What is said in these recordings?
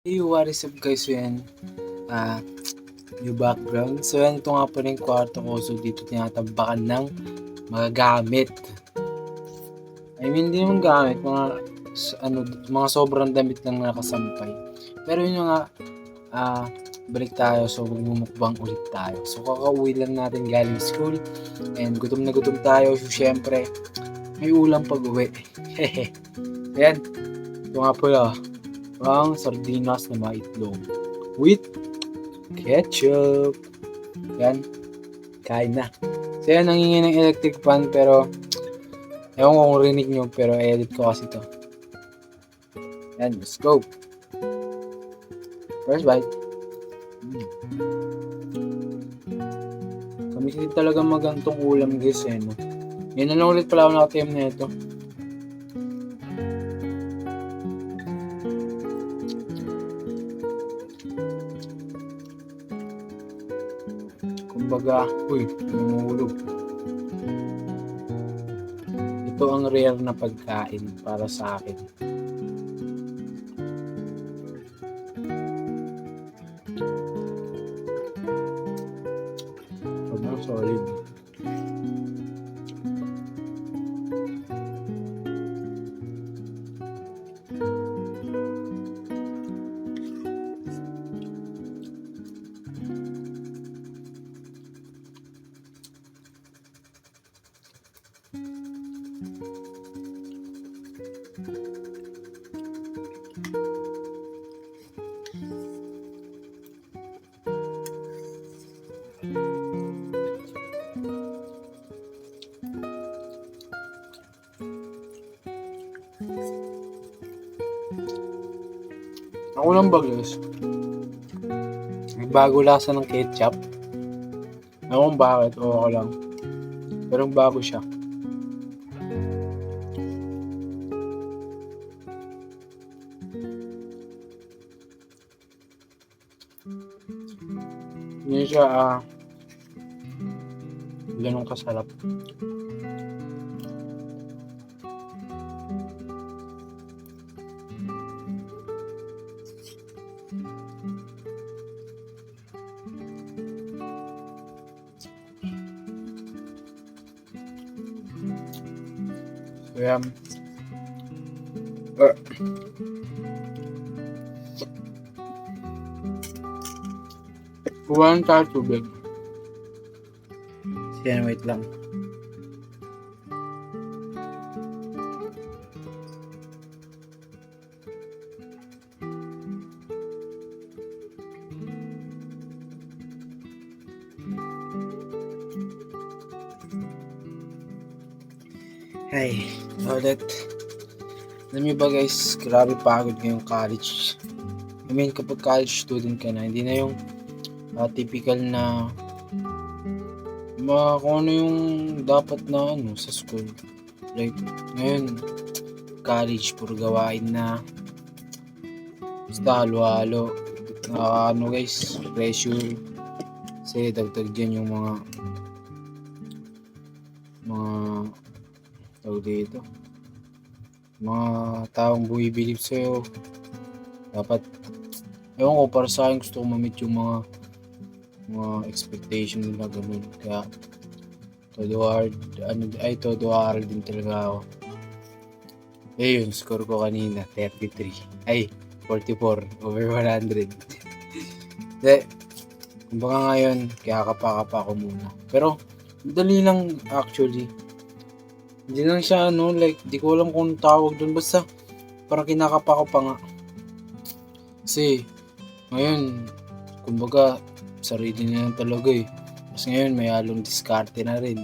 Hey, what is up guys? So yan, new background. So yan, ito nga pala yung kwarto ko. So dito tinatambakan ng mga gamit. I mean, hindi naman gamit, mga sobrang damit lang nakasampay. Pero yun nga, balik tayo. So magmumukbang ulit tayo. So kakauwi lang natin galing school. And gutom na gutom tayo. So syempre, may ulam pag uwi. Yan, ito nga pala. Ang sardinas na mga itlog with ketchup. Yan, kain na. So yan, nangingi ng electric fan pero ewan ko kung rinig nyo pero edit ko kasi to. Yan, let's go. First bite. Kami kasi talaga magantong ulam guys eh, no? Yan na lang ulit pala ako nakatim na ito. Kumbaga, namulog. Ito ang rare na pagkain para sa akin. Sobrang solid. Ako lang ba guys? May bago lasa ng ketchup. Ewan kung bakit, o ako lang. Pero bago siya. Hindi siya ganun kasarap. Kaya, kuhaan tayo tubig. Yan, wait lang. Hey, ulit. Alam niyo ba guys, grabe pagod ngayong college. I mean, kapag college student ka na, hindi na yung typical na kung ano yung dapat na sa school. Like, ngayon, college, puro gawain na. Basta halo-halo. Guys, pressure. Kasi dagdag dyan yung mga tawag dito. Mga taong bumibilib sa'yo. Dapat, ewan ko, para sa akin gusto ko ma-meet yung mga expectation nila, ganun. Kaya, todo hard din talaga ako. Yun, score ko kanina, 33. 44 over 100. Hindi, kumbaga ngayon, kaya kapa ko muna. Pero, madali lang actually. Hindi lang siya, di ko alam kung tawag dun. Basta, parang kinakapa ko pa nga. Kasi, ngayon, kumbaga, sarili na lang talaga eh. Mas ngayon, may halong diskarte na rin.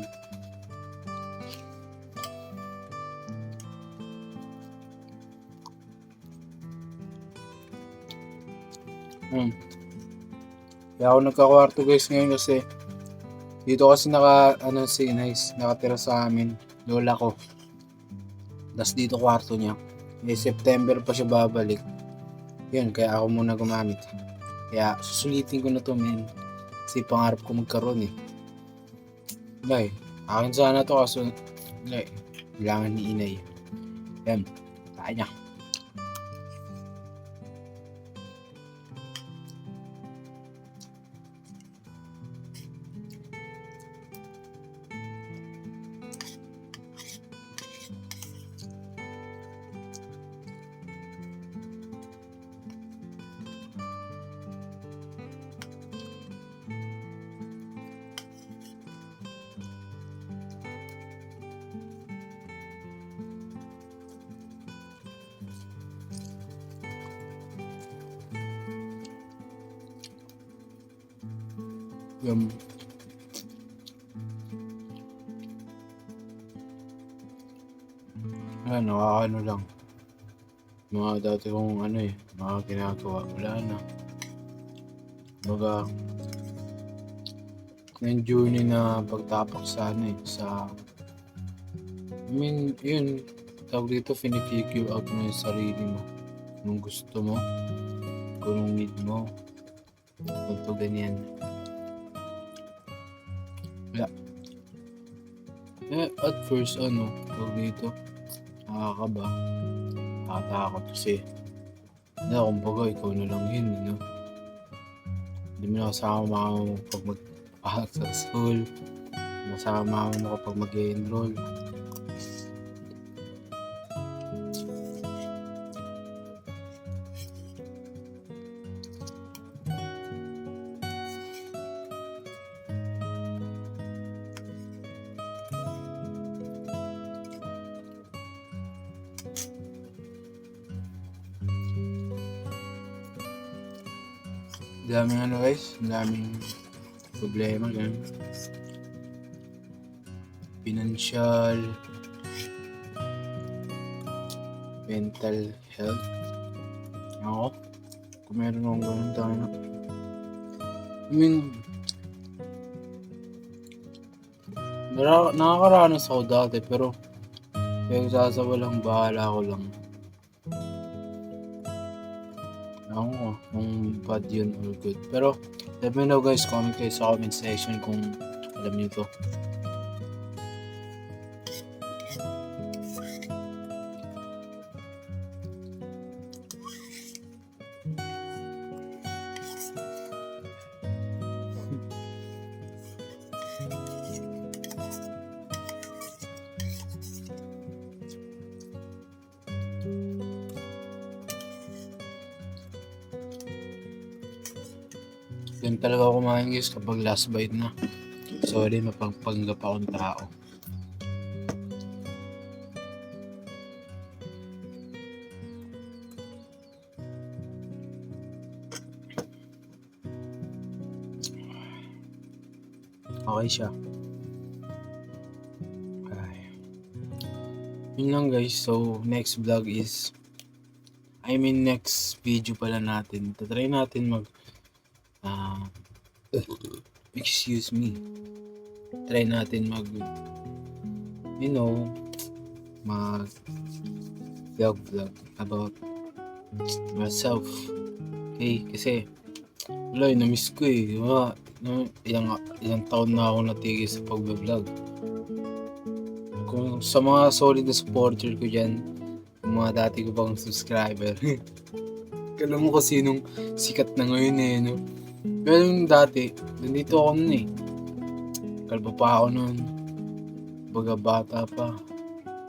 Kaya ako nagkakwarto guys ngayon kasi dito kasi nakatira sa amin, lola ko. Das dito kwarto niya. September pa siya babalik. Yun, kaya ako muna gumamit. Kaya susulitin ko na to, men. Kasi pangarap ko magkaroon eh. Akin sana to kaso kailangan ni inay. Yan, kaya niya. Yung nakakaano lang. Mga dati kong mga ginagawa, wala na. Baga, yung journey na pagtapak sa yun, tawag dito, figure out mo yung sarili mo. Kung gusto mo, kung need mo, ito ganyan. Wala. At first, tawag dito, nakakaba. Nakatakot kasi, kumbaga, ikaw na lang yun, Hindi mo na kasama mo pag magpahak sa school, kasama mo kapag mag-enroll. Daming guys, daming problema ganun. Financial, mental health. Ako, kung meron akong ganun tayo. Nakakaranas ako dati pero sasawalang bahala ko lang. Ako kung bad yun or good. Pero let me know guys, comment kayo sa comment section kung alam niyo to. Yan talaga ako kumain guys kapag last bite na. Sorry, mapagpanggap akong tao. Okay siya. Okay. Yun lang guys. So, next vlog is next video pala natin. Tatry natin excuse me. Try natin mag vlog about myself. Okay, kasi na-miss ko ilang taon na ako natigil sa pag-vlog. Kung sa mga solid na supporter ko dyan, yung mga dati ko pang subscriber, kala mo kasi nung sikat na ngayon pero yung dati, nandito ako nun kalbo pa ako nun, baga bata pa.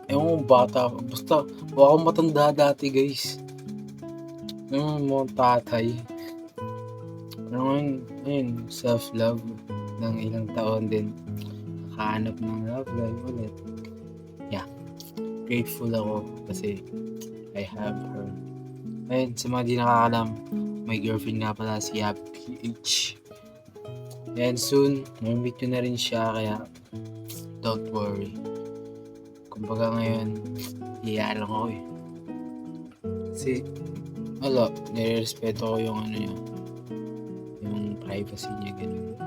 Ewan ko bata pa, basta wala akong matanda dati guys. Mga tatay. Pero ngayon, self-love ng ilang taon din. Nakahanap ng love life ulit. Yeah, grateful ako kasi I have her. Ayun, sa mga di nakakalam, my girlfriend nga pala si Happy H. And soon, ma-meet nyo na rin siya, kaya don't worry. Kumbaga ngayon, hiya lang ako Kasi, nire-respeto ko yung yung privacy niya, ganun.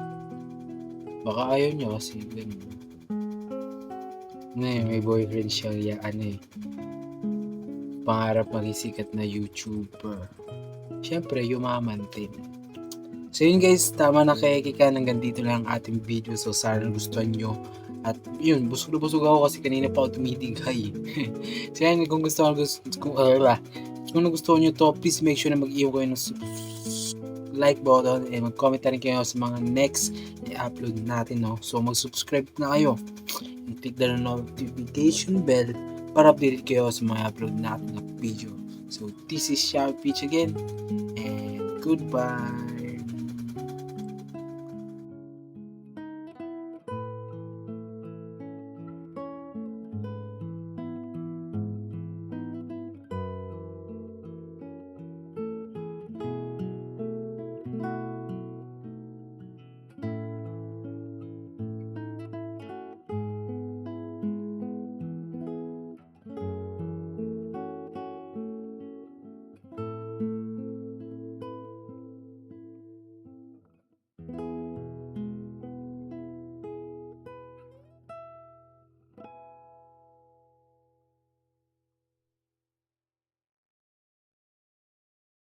Baka ayaw niya kasi ganun. May boyfriend siya, pangarap maging sikat na YouTuber. Siyempre, yumaman din. So yun guys, tama na kay Kika, hanggang dito lang ang ating video. So sana nagustuhan nyo. At yun, busog na busog ako kasi kanina pa ako tumitigay. So yan, kung nagustuhan nyo to, please make sure na mag-iwan kayo ng like button and mag-comment na rin kayo sa mga next i-upload natin. So mag-subscribe na kayo and click the notification bell para update kayo sa mga upload natin na video. So this is Sharp Peach again, and goodbye.